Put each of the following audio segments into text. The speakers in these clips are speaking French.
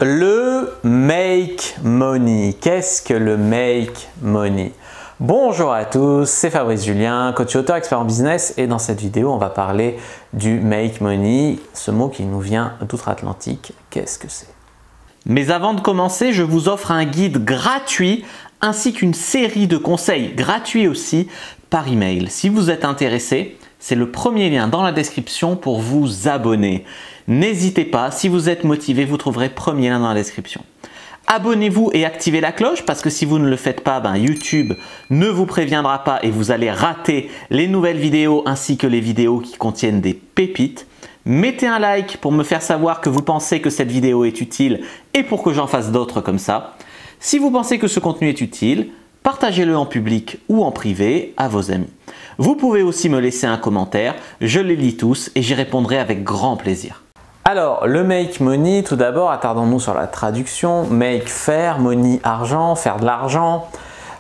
Le make money. Qu'est-ce que le make money? Bonjour à tous, c'est Fabrice Julien, coach auteur expert en business, et dans cette vidéo on va parler du make money, ce mot qui nous vient d'outre-Atlantique. Qu'est-ce que c'est? Mais avant de commencer, je vous offre un guide gratuit ainsi qu'une série de conseils gratuits aussi par email. Si vous êtes intéressé, c'est le premier lien dans la description pour vous abonner. N'hésitez pas, si vous êtes motivé, vous trouverez premier lien dans la description. Abonnez-vous et activez la cloche parce que si vous ne le faites pas, YouTube ne vous préviendra pas et vous allez rater les nouvelles vidéos ainsi que les vidéos qui contiennent des pépites. Mettez un like pour me faire savoir que vous pensez que cette vidéo est utile et pour que j'en fasse d'autres comme ça. Si vous pensez que ce contenu est utile, partagez-le en public ou en privé à vos amis. Vous pouvez aussi me laisser un commentaire, je les lis tous et j'y répondrai avec grand plaisir. Alors, le make money, tout d'abord, attardons-nous sur la traduction. Make, faire, money, argent, faire de l'argent.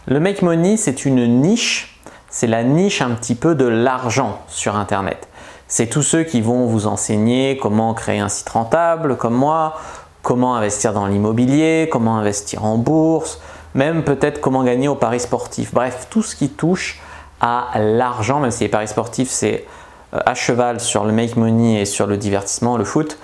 Le make money, c'est une niche, c'est la niche un petit peu de l'argent sur Internet. C'est tous ceux qui vont vous enseigner comment créer un site rentable, comme moi, comment investir dans l'immobilier, comment investir en bourse, même peut-être comment gagner au paris sportif. Bref, tout ce qui touche à l'argent, même si les paris sportifs, c'est à cheval sur le make money et sur le divertissement, le foot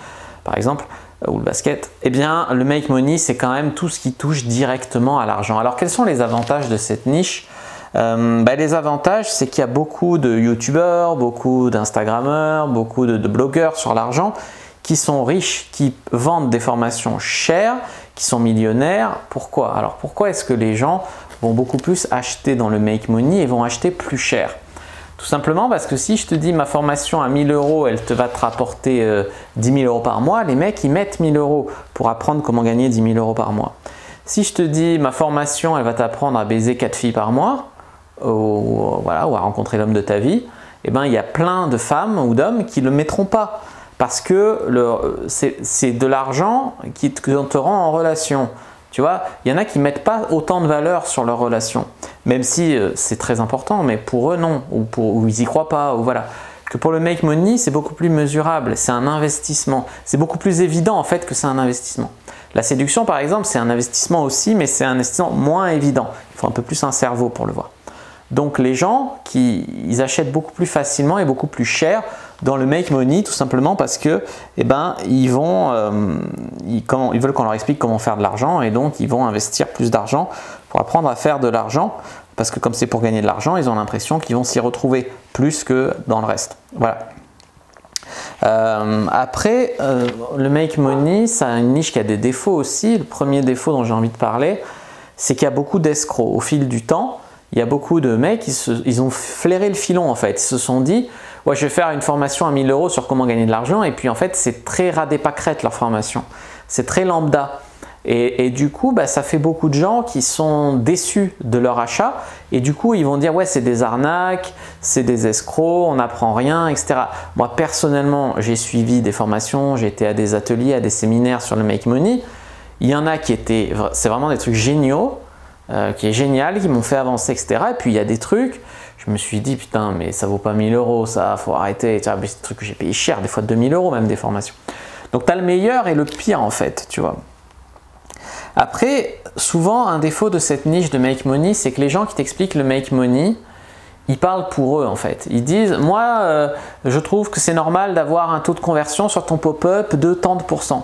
par exemple, ou le basket, eh bien le make money c'est quand même tout ce qui touche directement à l'argent. Alors quels sont les avantages de cette niche? Les avantages, c'est qu'il y a beaucoup de youtubeurs, beaucoup d'instagrammeurs, beaucoup de blogueurs sur l'argent qui sont riches, qui vendent des formations chères, qui sont millionnaires. Pourquoi? Alors pourquoi est-ce que les gens vont beaucoup plus acheter dans le make money et vont acheter plus cher? Tout simplement parce que si je te dis ma formation à 1000 €, elle va te rapporter 10 000 € par mois, les mecs ils mettent 1000 € pour apprendre comment gagner 10 000 € par mois. Si je te dis ma formation elle va t'apprendre à baiser 4 filles par mois, ou à rencontrer l'homme de ta vie, eh ben, il y a plein de femmes ou d'hommes qui ne le mettront pas parce que c'est de l'argent qui te rend en relation. Tu vois, il y en a qui ne mettent pas autant de valeur sur leur relation, même si c'est très important, mais pour eux non, ou ils n'y croient pas, ou voilà. Que pour le make money, c'est beaucoup plus mesurable, c'est un investissement. C'est beaucoup plus évident en fait que c'est un investissement. La séduction par exemple, c'est un investissement aussi, mais c'est un investissement moins évident. Il faut un peu plus un cerveau pour le voir. Donc les gens, ils achètent beaucoup plus facilement et beaucoup plus cher dans le make money, tout simplement parce que ils veulent qu'on leur explique comment faire de l'argent et donc ils vont investir plus d'argent pour apprendre à faire de l'argent parce que comme c'est pour gagner de l'argent, ils ont l'impression qu'ils vont s'y retrouver plus que dans le reste. Voilà. Après, le make money, ça a une niche qui a des défauts aussi. Le premier défaut dont j'ai envie de parler, c'est qu'il y a beaucoup d'escrocs. Au fil du temps, il y a beaucoup de mecs, ils ont flairé le filon en fait. Ils se sont dit, ouais, je vais faire une formation à 1000 € sur comment gagner de l'argent. Et puis en fait, c'est très ras des pâquerettes leur formation. C'est très lambda. Et du coup, ça fait beaucoup de gens qui sont déçus de leur achat. Et du coup, ils vont dire, ouais, c'est des arnaques, c'est des escrocs, on n'apprend rien, etc. Moi, personnellement, j'ai suivi des formations, j'ai été à des ateliers, à des séminaires sur le make money. Il y en a qui étaient, c'est vraiment des trucs géniaux. Qui est génial, qui m'ont fait avancer, etc. Et puis il y a des trucs, je me suis dit putain mais ça vaut pas 1000 € ça, faut arrêter, c'est des trucs que j'ai payé cher, des fois 2000 € même des formations. Donc tu as le meilleur et le pire en fait, tu vois. Après, souvent un défaut de cette niche de make money, c'est que les gens qui t'expliquent le make money, ils parlent pour eux en fait. Ils disent, moi je trouve que c'est normal d'avoir un taux de conversion sur ton pop-up de tant de %.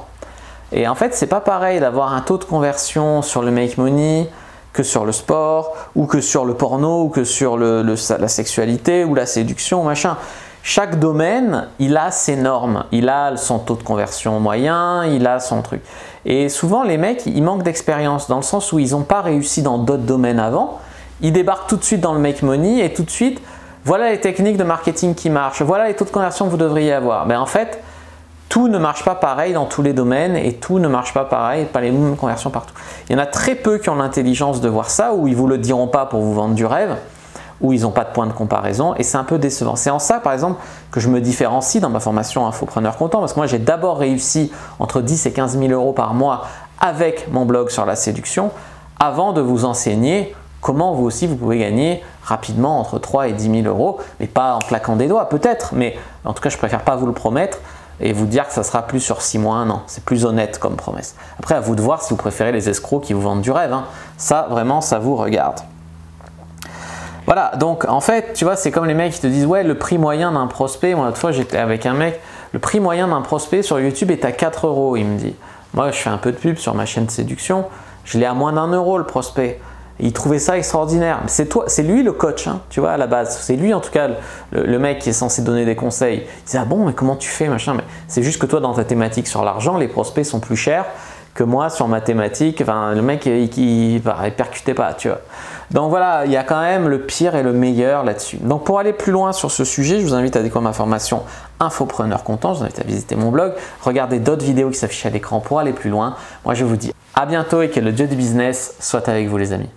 Et en fait c'est pas pareil d'avoir un taux de conversion sur le make money que sur le sport, ou que sur le porno, ou que sur la sexualité, ou la séduction, machin. Chaque domaine, il a ses normes, il a son taux de conversion moyen, il a son truc. Et souvent, les mecs, ils manquent d'expérience, dans le sens où ils n'ont pas réussi dans d'autres domaines avant. Ils débarquent tout de suite dans le make money, et tout de suite, voilà les techniques de marketing qui marchent, voilà les taux de conversion que vous devriez avoir. Mais en fait, tout ne marche pas pareil dans tous les domaines et tout ne marche pas pareil, pas les mêmes conversions partout. Il y en a très peu qui ont l'intelligence de voir ça, ou ils ne vous le diront pas pour vous vendre du rêve, ou ils n'ont pas de point de comparaison et c'est un peu décevant. C'est en ça par exemple que je me différencie dans ma formation Infopreneur Content, parce que moi j'ai d'abord réussi entre 10 et 15 000 € par mois avec mon blog sur la séduction, avant de vous enseigner comment vous aussi vous pouvez gagner rapidement entre 3 et 10 000 €, mais pas en claquant des doigts peut-être, mais en tout cas je préfère pas vous le promettre. et vous dire que ça sera plus sur 6 mois, 1 an. C'est plus honnête comme promesse. Après, à vous de voir si vous préférez les escrocs qui vous vendent du rêve, hein. Ça, vraiment, ça vous regarde. Voilà, donc en fait, tu vois, c'est comme les mecs qui te disent « Ouais, le prix moyen d'un prospect… » Moi, l'autre fois, j'étais avec un mec, le prix moyen d'un prospect sur YouTube est à 4 €, il me dit. Moi, je fais un peu de pub sur ma chaîne de séduction, je l'ai à moins d'1 € le prospect. Il trouvait ça extraordinaire. C'est lui le coach, hein, tu vois, à la base. C'est lui, en tout cas, le mec qui est censé donner des conseils. Il disait « Ah bon, mais comment tu fais, machin ?» Mais c'est juste que toi, dans ta thématique sur l'argent, les prospects sont plus chers que moi sur ma thématique. Enfin, le mec, il percutait pas, tu vois. Donc voilà, il y a quand même le pire et le meilleur là-dessus. Donc pour aller plus loin sur ce sujet, je vous invite à découvrir ma formation Infopreneur Content. Je vous invite à visiter mon blog, regarder d'autres vidéos qui s'affichent à l'écran pour aller plus loin. Moi, je vous dis à bientôt et que le dieu du business soit avec vous, les amis.